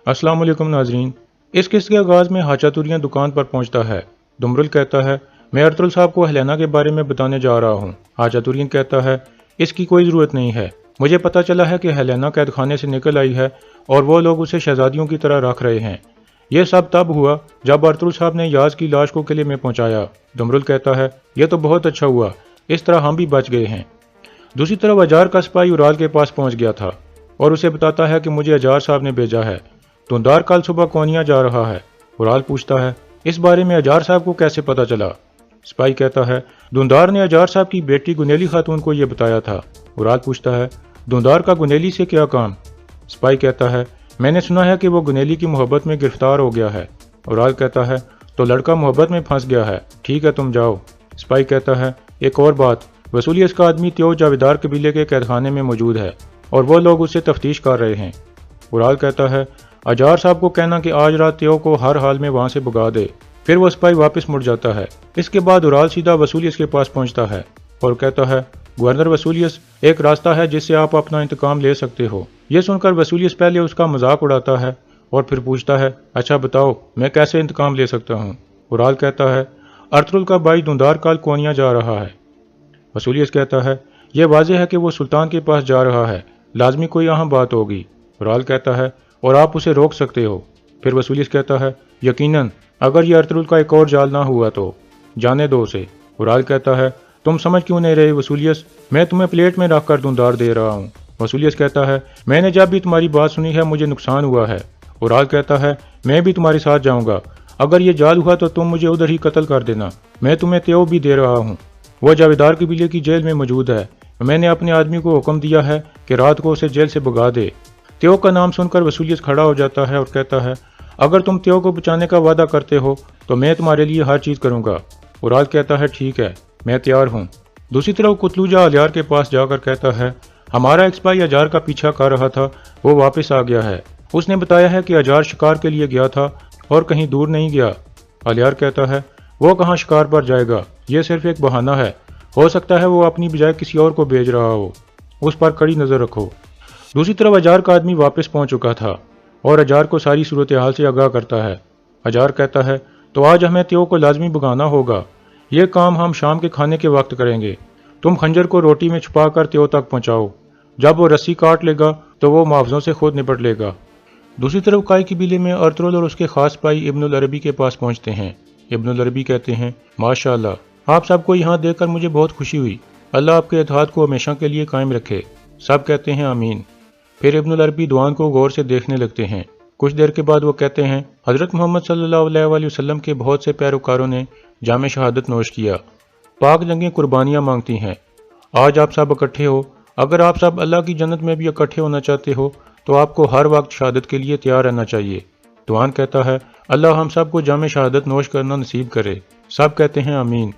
अस्सलाम वालेकुम नाजरीन। इस किस्त के आगाज़ में हाचा तुरियां दुकान पर पहुंचता है। दुमरुल कहता है, मैं अर्तुल साहब को हेलेना के बारे में बताने जा रहा हूँ। हाचा तुरियां कहता है, इसकी कोई ज़रूरत नहीं है। मुझे पता चला है कि हेलेना कैद खाने से निकल आई है और वो लोग उसे शहजादियों की तरह रख रहे हैं। यह सब तब हुआ जब अर्तुल साहब ने याज की लाश को किले में पहुंचाया। दुमरुल कहता है, यह तो बहुत अच्छा हुआ, इस तरह हम भी बच गए हैं। दूसरी तरफ अजार का सिपाही उराल के पास पहुंच गया था और उसे बताता है कि मुझे अजार साहब ने भेजा है। धुंधार कल सुबह कोनिया जा रहा है। उराल पूछता है, इस बारे में अजार साहब को कैसे पता चला? सिपाही कहता है, धुंधार ने अजार साहब की बेटी गुनेली खातून को यह बताया था। उराल पूछता है, धुंधार का गुनेली से क्या काम? सिपाही कहता है, मैंने सुना है कि वो गुनेली की मोहब्बत में गिरफ्तार हो गया है। उराल कहता है, तो लड़का मोहब्बत में फंस गया है। ठीक है, तुम जाओ। सिपाही कहता है, एक और बात, वसूलियत का आदमी त्यो जावेदार कबीले के कैदखाने में मौजूद है और वो लोग उससे तफ्तीश कर रहे हैं। उराल कहता है, अजार साहब को कहना कि आज रात त्यो को हर हाल में वहां से भगा दे। फिर वो सिपाही वापस मुड़ जाता है। इसके बाद उराल सीधा वसूलियत के पास पहुंचता है और कहता है, गवर्नर वसूलियत, एक रास्ता है जिससे आप अपना इंतकाम ले सकते हो। यह सुनकर वसूलियत पहले उसका मजाक उड़ाता है और फिर पूछता है, अच्छा बताओ, मैं कैसे इंतकाम ले सकता हूँ? उराल कहता है, अर्तुल का भाई धुंधार कल कोनिया जा रहा है। वसूलियत कहता है, यह वाजह है कि वो सुल्तान के पास जा रहा है, लाजमी कोई अहम बात होगी। उराल कहता है, और आप उसे रोक सकते हो। फिर वसूलियत कहता है, यकीनन, अगर ये अर्तुल का एक और जाल ना हुआ तो जाने दो उसे। उराल कहता है, तुम समझ क्यों नहीं रहे वसूलियत? मैं तुम्हें प्लेट में रख कर धुंधार दे रहा हूँ। वसूलियत कहता है, मैंने जब भी तुम्हारी बात सुनी है मुझे नुकसान हुआ है। उराल कहता है, मैं भी तुम्हारे साथ जाऊंगा। अगर ये जाल हुआ तो तुम मुझे उधर ही कत्ल कर देना। मैं तुम्हें त्यो भी दे रहा हूँ। वह जावेदार कबीले की जेल में मौजूद है। मैंने अपने आदमी को हुक्म दिया है कि रात को उसे जेल से भगा दे। त्यो का नाम सुनकर वसूलियत खड़ा हो जाता है और कहता है, अगर तुम त्यो को बचाने का वादा करते हो तो मैं तुम्हारे लिए हर चीज़ करूंगा। उराल कहता है, ठीक है, मैं तैयार हूँ। दूसरी तरफ कुतलूजा अलियार के पास जाकर कहता है, हमारा एक सिपाही अजार का पीछा कर रहा था, वो वापस आ गया है। उसने बताया है कि अजार शिकार के लिए गया था और कहीं दूर नहीं गया। अलियार कहता है, वो कहाँ शिकार पर जाएगा, ये सिर्फ एक बहाना है। हो सकता है वो अपनी बजाय किसी और को भेज रहा हो, उस पर कड़ी नज़र रखो। दूसरी तरफ अजार का आदमी वापस पहुंच चुका था और अजार को सारी सूरत हाल से आगाह करता है। अजार कहता है, तो आज हमें त्यो को लाजमी भगाना होगा। ये काम हम शाम के खाने के वक्त करेंगे। तुम खंजर को रोटी में छुपा कर त्यो तक पहुंचाओ। जब वो रस्सी काट लेगा तो वो मुआवजों से खुद निपट लेगा। दूसरी तरफ काई कबीले में अर्तुल और उसके खास भाई इब्नुल अरबी के पास पहुंचते हैं। इब्नुल अरबी कहते हैं, माशाअल्लाह, आप सबको यहाँ देखकर मुझे बहुत खुशी हुई। अल्लाह आपके इत्तेहाद को हमेशा के लिए कायम रखे। सब कहते हैं आमीन। फिर इब्नुल अरबी दुआन को गौर से देखने लगते हैं। कुछ देर के बाद वो कहते हैं, हज़रत मोहम्मद सल्लल्लाहु अलैहि वसल्लम के बहुत से पैरोकारों ने जामे शहादत नोश किया। पाक जंगें कुर्बानियाँ मांगती हैं। आज आप सब इकट्ठे हो। अगर आप सब अल्लाह की जन्नत में भी इकट्ठे होना चाहते हो तो आपको हर वक्त शहादत के लिए तैयार रहना चाहिए। दुआन कहता है, अल्लाह हम सब को जामे शहादत नोश करना नसीब करे। सब कहते हैं आमीन।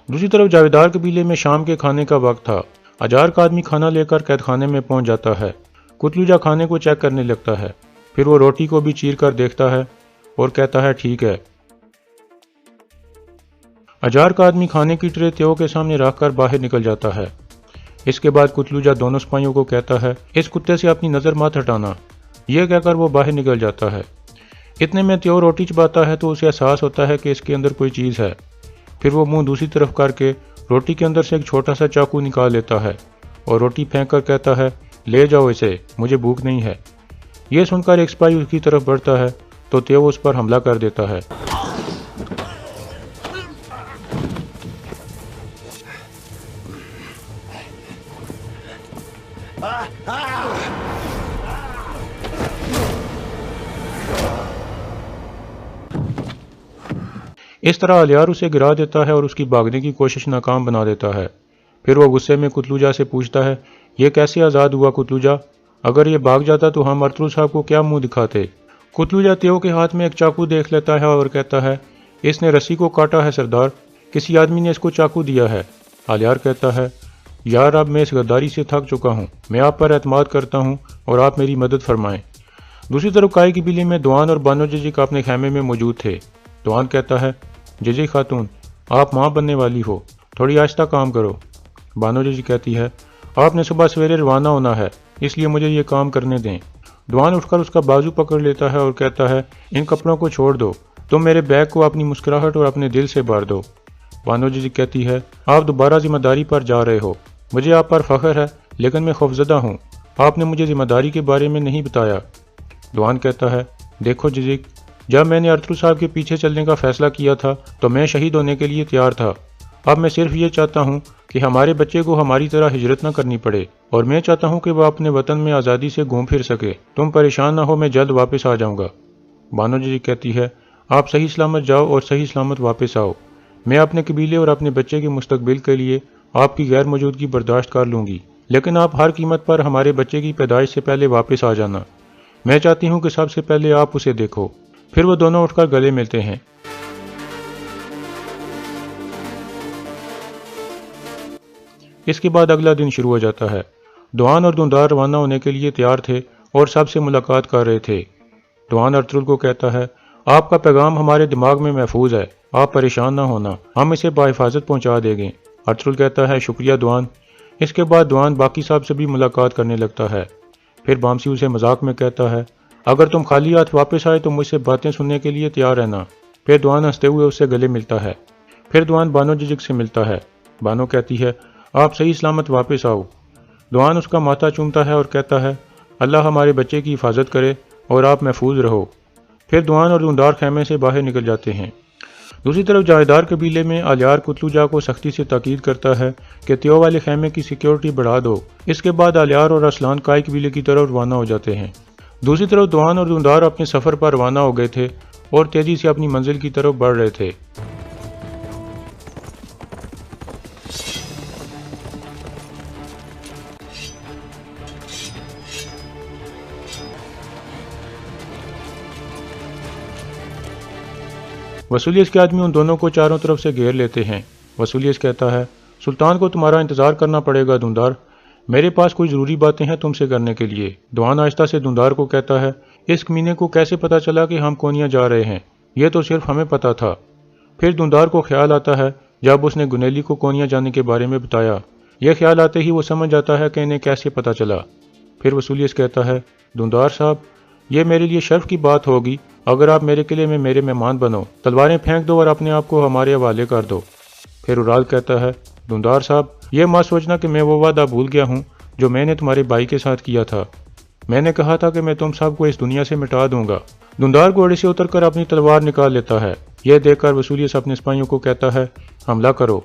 दूसरी तरफ जावेदार कबीले में शाम के खाने का वक्त था। अजार का आदमी खाना लेकर कैद खाने में पहुंच जाता है। कुतलूजा खाने को चेक करने लगता है। फिर वो रोटी को भी चीर कर देखता है और कहता है, ठीक है। अजार का आदमी खाने की ट्रे त्यो के सामने रखकर बाहर निकल जाता है। इसके बाद कुतलूजा दोनों सिपाहियों को कहता है, इस कुत्ते से अपनी नज़र मत हटाना। यह कहकर वो बाहर निकल जाता है। इतने में त्यो रोटी चबाता है तो उसे एहसास होता है कि इसके अंदर कोई चीज़ है। फिर वो मुंह दूसरी तरफ करके रोटी के अंदर से एक छोटा सा चाकू निकाल लेता है और रोटी फेंक कर कहता है, ले जाओ इसे, मुझे भूख नहीं है। यह सुनकर एक सिपाही उसकी तरफ बढ़ता है तो त्यो उस पर हमला कर देता है। इस तरह अलियार उसे गिरा देता है और उसकी भागने की कोशिश नाकाम बना देता है। फिर वो गुस्से में कुतलूजा से पूछता है, ये कैसे आज़ाद हुआ कुतलूजा? अगर ये भाग जाता तो हम अर्तुल साहब को क्या मुंह दिखाते? कुतलूजा त्यो के हाथ में एक चाकू देख लेता है और कहता है, इसने रस्सी को काटा है सरदार, किसी आदमी ने इसको चाकू दिया है। अलियार कहता है, यार अब मैं इस गद्दारी से थक चुका हूँ, मैं आप पर एतमाद करता हूँ और आप मेरी मदद फरमाएं। दूसरी तरफ काई कबीले में दुआन और बानो जजी अपने खेमे में मौजूद थे। दुआन कहता है, जजी खातून, आप माँ बनने वाली हो, थोड़ी आहिस्ता काम करो। बानो जजी कहती है, आपने सुबह सवेरे रवाना होना है, इसलिए मुझे ये काम करने दें। دوان اٹھ کر اس کا بازو پکڑ لیتا ہے اور کہتا ہے ان کپڑوں کو چھوڑ دو، تم میرے بیگ کو اپنی مسکراہٹ اور اپنے دل سے بھر دو۔ بانو جزک کہتی ہے آپ دوبارہ ذمہ داری پر جا رہے ہو، مجھے آپ پر فخر ہے لیکن میں خوفزدہ ہوں، آپ نے مجھے ذمہ داری کے بارے میں نہیں بتایا۔ دوان کہتا ہے دیکھو جزک، جب میں نے ارطغرل صاحب کے پیچھے چلنے کا فیصلہ کیا تھا تو میں شہید ہونے کے لیے تیار تھا، اب میں صرف یہ چاہتا ہوں کہ ہمارے بچے کو ہماری طرح ہجرت نہ کرنی پڑے، اور میں چاہتا ہوں کہ وہ اپنے وطن میں آزادی سے گھوم پھر سکے، تم پریشان نہ ہو، میں جلد واپس آ جاؤں گا۔ بانو جزک کہتی ہے آپ صحیح سلامت جاؤ اور صحیح سلامت واپس آؤ، میں اپنے قبیلے اور اپنے بچے کے مستقبل کے لیے آپ کی غیر موجودگی برداشت کر لوں گی، لیکن آپ ہر قیمت پر ہمارے بچے کی پیدائش سے پہلے واپس آ جانا، میں چاہتی ہوں کہ سب سے پہلے آپ اسے دیکھو۔ پھر وہ دونوں اٹھ کر گلے ملتے ہیں۔ اس کے بعد اگلا دن شروع ہو جاتا ہے۔ دوان اور دوندار روانہ ہونے کے لیے تیار تھے اور سب سے ملاقات کر رہے تھے۔ دوان ارطغرل کو کہتا ہے آپ کا پیغام ہمارے دماغ میں محفوظ ہے، آپ پریشان نہ ہونا، ہم اسے بحفاظت پہنچا دیں گے۔ ارطغرل کہتا ہے شکریہ دوان۔ اس کے بعد دوان باقی صاحب سے بھی ملاقات کرنے لگتا ہے۔ پھر بامسی اسے مذاق میں کہتا ہے اگر تم خالی ہاتھ واپس آئے تو مجھ سے باتیں سننے کے لیے تیار رہنا۔ پھر دوان ہنستے ہوئے اس سے گلے ملتا ہے۔ پھر دوان بانو جزک سے ملتا ہے۔ بانو کہتی ہے آپ صحیح سلامت واپس آؤ۔ دوان اس کا ماتھا چومتا ہے اور کہتا ہے اللہ ہمارے بچے کی حفاظت کرے اور آپ محفوظ رہو۔ پھر دوان اور دوندار خیمے سے باہر نکل جاتے ہیں۔ دوسری طرف جاویدار قبیلے میں آلیار کتلو جا کو سختی سے تاکید کرتا ہے کہ تیو والے خیمے کی سیکیورٹی بڑھا دو۔ اس کے بعد آلیار اور ارسلان کائی قبیلے کی طرف روانہ ہو جاتے ہیں۔ دوسری طرف دوان اور دوندار اپنے سفر پر روانہ ہو گئے تھے اور تیزی سے اپنی منزل کی طرف بڑھ رہے تھے۔ وسولیس کے آدمی ان دونوں کو چاروں طرف سے گھیر لیتے ہیں۔ وسولیس کہتا ہے سلطان کو تمہارا انتظار کرنا پڑے گا دوندار، میرے پاس کوئی ضروری باتیں ہیں تم سے کرنے کے لیے۔ دوان آہستہ سے دوندار کو کہتا ہے اس کمینے کو کیسے پتا چلا کہ ہم کونیا جا رہے ہیں؟ یہ تو صرف ہمیں پتا تھا۔ پھر دوندار کو خیال آتا ہے جب اس نے گنیلی کو کونیا جانے کے بارے میں بتایا، یہ خیال آتے ہی وہ سمجھ جاتا ہے کہ انہیں کیسے پتا چلا۔ پھر وسولیس کہتا ہے دوندار صاحب یہ میرے لیے شرف کی بات ہوگی اگر آپ میرے قلعے میں میرے مہمان بنو، تلواریں پھینک دو اور اپنے آپ کو ہمارے حوالے کر دو۔ پھر اورال کہتا ہے دوندار صاحب یہ مت سوچنا کہ میں وہ وعدہ بھول گیا ہوں جو میں نے تمہارے بھائی کے ساتھ کیا تھا، میں نے کہا تھا کہ میں تم سب کو اس دنیا سے مٹا دوں گا۔ دوندار گھوڑے سے اتر کر اپنی تلوار نکال لیتا ہے۔ یہ دیکھ کر وسولیس اپنے سپاہیوں کو کہتا ہے حملہ کرو۔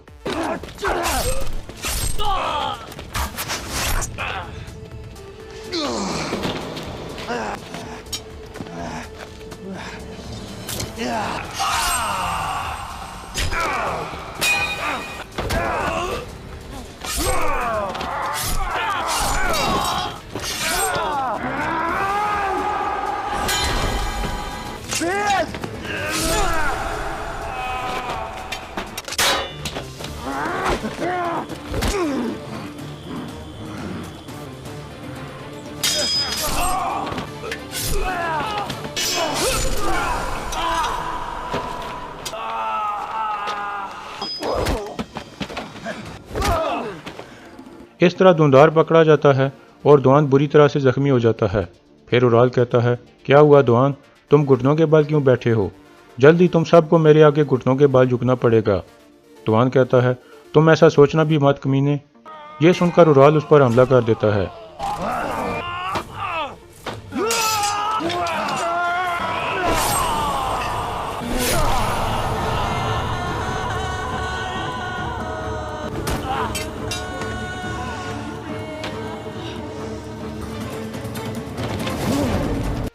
اس طرح دوندار پکڑا جاتا ہے اور دوان بری طرح سے زخمی ہو جاتا ہے۔ پھر اورال کہتا ہے کیا ہوا دوان، تم گھٹنوں کے بل کیوں بیٹھے ہو؟ جلدی تم سب کو میرے آگے گھٹنوں کے بال جھکنا پڑے گا۔ دوان کہتا ہے تم ایسا سوچنا بھی مت کمینے۔ یہ سن کر اورال اس پر حملہ کر دیتا ہے۔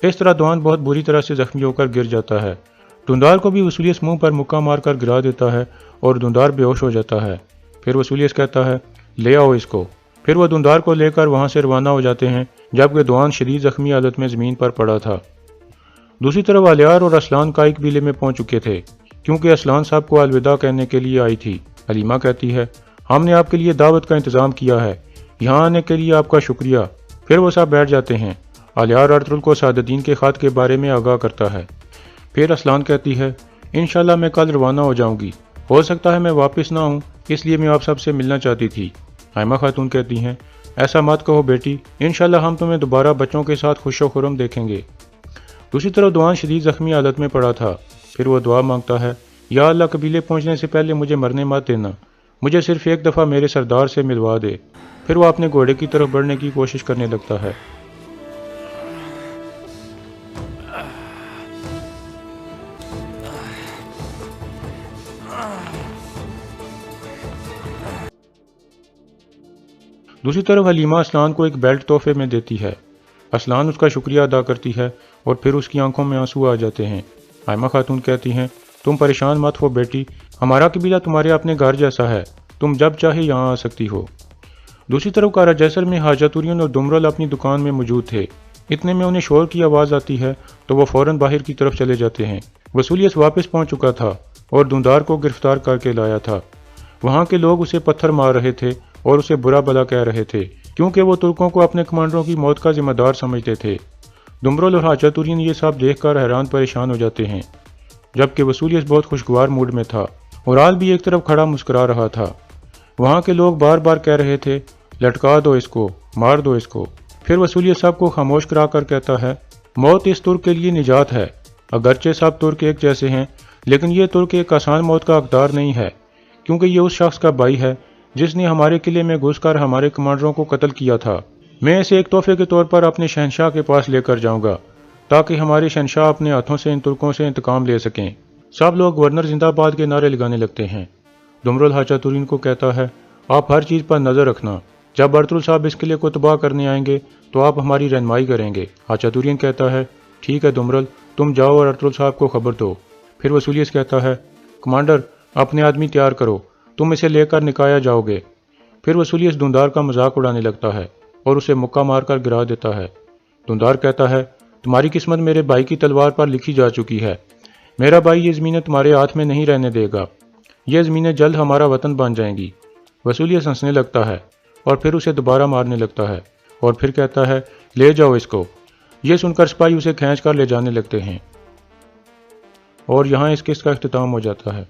اس طرح دوان بہت بری طرح سے زخمی ہو کر گر جاتا ہے۔ دوندار کو بھی وسولیس منہ پر مکہ مار کر گرا دیتا ہے اور دوندار بے ہوش ہو جاتا ہے۔ پھر وسولیس کہتا ہے لے آؤ اس کو۔ پھر وہ دوندار کو لے کر وہاں سے روانہ ہو جاتے ہیں جبکہ دوان شدید زخمی حالت میں زمین پر پڑا تھا۔ دوسری طرف آلیار اور اسلان کائی قبیلے میں پہنچ چکے تھے کیونکہ اسلان صاحب کو الوداع کہنے کے لیے آئی تھی۔ حلیمہ کہتی ہے ہم نے آپ کے لیے دعوت کا انتظام کیا ہے، یہاں آنے کے لیے آپ کا شکریہ۔ پھر وہ سب بیٹھ جاتے ہیں۔ آلیار ارطغرل کو سعادتین کے خط کے بارے میں آگاہ کرتا ہے۔ پھر اسلان کہتی ہے انشاءاللہ میں کل روانہ ہو جاؤں گی، ہو سکتا ہے میں واپس نہ ہوں، اس لیے میں آپ سب سے ملنا چاہتی تھی۔ حائمہ خاتون کہتی ہیں ऐसा मत कहो बेटी, इंशाल्लाह हम तुम्हें दोबारा बच्चों के साथ खुश व खुर्रम देखेंगे। दूसरी तरफ दुआन शदीद जख्मी हालत में पड़ा था। फिर वो दुआ मांगता है, या अल्लाह कबीले पहुंचने से पहले मुझे मरने मत देना, मुझे सिर्फ एक दफ़ा मेरे सरदार से मिलवा दे। फिर वो अपने घोड़े की तरफ बढ़ने की कोशिश करने लगता है। दूसरी तरफ हलीमा असलान को एक बेल्ट तोहफे में देती है। असलान उसका शुक्रिया अदा करती है और फिर उसकी आंखों में आंसू आ जाते हैं। आयमा खातून कहती हैं, तुम परेशान मत हो बेटी, हमारा कबीला तुम्हारे अपने घर जैसा है, तुम जब चाहे यहाँ आ सकती हो। दूसरी तरफ कारा जैसर में हाजातुरियन और दुमरल अपनी दुकान में मौजूद थे। इतने में उन्हें शोर की आवाज़ आती है तो वो फौरन बाहर की तरफ चले जाते हैं। वसूलियत वापस पहुंच चुका था और धुंधार को गिरफ्तार करके लाया था। वहाँ के लोग उसे पत्थर मार रहे थे और उसे बुरा भला कह रहे थे, क्योंकि वो तुर्कों को अपने कमांडरों की मौत का जिम्मेदार समझते थे। दुमरल और हाजातुरियन ये सब देखकर हैरान परेशान हो जाते हैं, जबकि वसूलियत बहुत खुशगवार मूड में था और आल भी एक तरफ खड़ा मुस्कुरा रहा था। वहाँ के लोग बार बार कह रहे थे, लटका दो इसको, मार दो इसको। फिर वसूलियत साहब को खामोश करा कर कहता है, मौत इस तुर्क के लिए निजात है। अगरचे सब तुर्क एक जैसे हैं, लेकिन ये तुर्क एक आसान मौत का हकदार नहीं है, क्योंकि ये उस शख्स का भाई है जिसने हमारे किले में घुसकर हमारे कमांडरों को कत्ल किया था। मैं इसे एक तोहफे के तौर पर अपने शहनशाह के पास लेकर जाऊंगा, ताकि हमारे शहनशाह अपने हाथों से इन तुर्कों से इंतकाम ले सकें। सब लोग गवर्नर जिंदाबाद के नारे लगाने लगते हैं। दुमरल हाजातुरियन को कहता है, आप हर चीज़ पर नज़र रखना, जब अर्तुल साहब इस किले को तबाह करने आएंगे तो आप हमारी रहनुमाई करेंगे। हाजातुरियन कहता है, ठीक है दुमरल, तुम जाओ और अर्तुल साहब को खबर दो। फिर वसूलियत कहता है, कमांडर अपने आदमी तैयार करो, तुम इसे लेकर निकाया जाओगे। फिर वसूलियत धुंधार का मजाक उड़ाने लगता है और उसे मुक्का मारकर गिरा देता है। धुंधार कहता है, तुम्हारी किस्मत मेरे भाई की तलवार पर लिखी जा चुकी है। मेरा भाई ये ज़मीनें तुम्हारे हाथ में नहीं रहने देगा, ये ज़मीनें जल्द हमारा वतन बन जाएंगी। वसूलियत हंसने लगता है और फिर उसे दोबारा मारने लगता है और फिर कहता है, ले जाओ इसको। ये सुनकर सिपाही उसे खींच कर ले जाने लगते हैं और यहाँ इस किस्से का इख्तिताम हो जाता है।